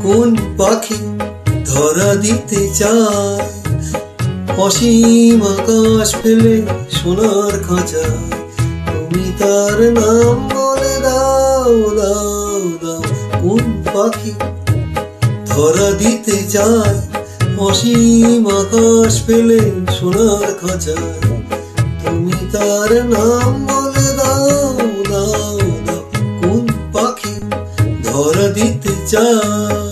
কোন পাখি ধরা দিতে চায় অসীম আকাশ ফেলে সোনার খাঁচা? তুমি তার নাম বলে দাও দাও দাও। কোন পাখি ধরা দিতে চায় অসীম আকাশ ফেলে সোনার খাঁচা? তুমি তার নাম বলে দাও দাও দাও। কোন পাখি ধরা দিতে চায়?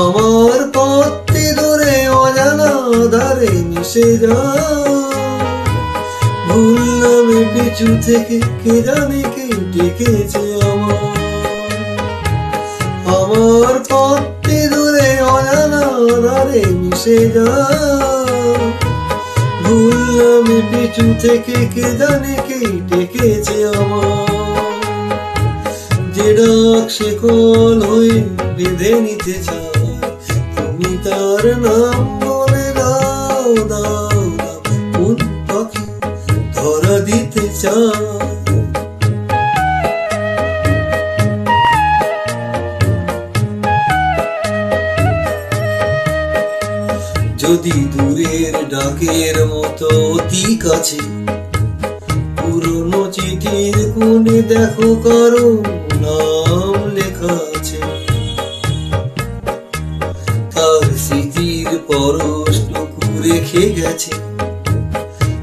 আমার পথে ধরে অজানা ধারে মিশে যায়, ভুল নামে পিছু থেকে কে জানে কে ডেকেছে আমার পথে ধরে অজানা ধারে মিশে যায়, ভুল নামে পিছু থেকে কে জানে কে ডেকেছে যে ডাক সে কল হয়ে বেঁধে নিতে চায়। তুমি তার নাম বলে দাও দাও দাও। কোন পাখি ধরা দিতে চায়? যদি দূরের ডাকের মতো অতি কাছে পুরনো চিঠির কোণে দেখো কারো নাম লেখা আছে, তার স্মৃতির পরশটুকু রেখে গেছে,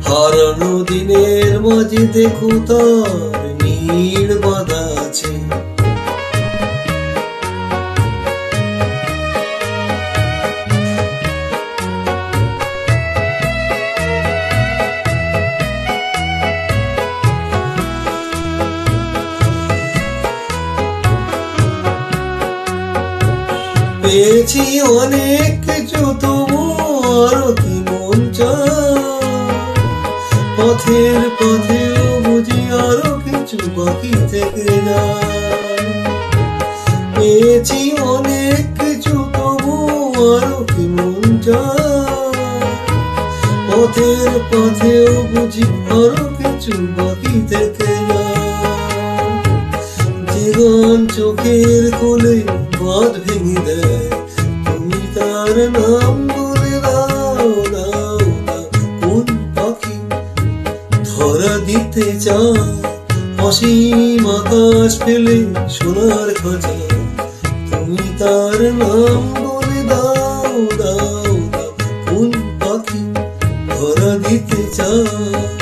হারানো দিনের মাঝে দেখো তার নীড় বাঁধা আছে। পেয়েছি অনেক কিছু তবু আরো কি মন চায়, পথের পথেও বুঝি আরো কিছু বাকি থেকে যায়। পেয়েছি অনেক কিছু তবু আরো কি মন চায়, পথের পথেও বুঝি আরো কিছু বাকি থেকে যায়। জীবন চোখের কোলে বাঁধ ভেঙে দেয়, তুমি তার নাম বলে দাও দাও দাও। কোন পাখি ধরা দিতে চায় অসীম আকাশ ফেলে সোনার খাঁচা? তুমি তার নাম বলে দাও দাও দাও। কোন পাখি ধরা দিতে চায়?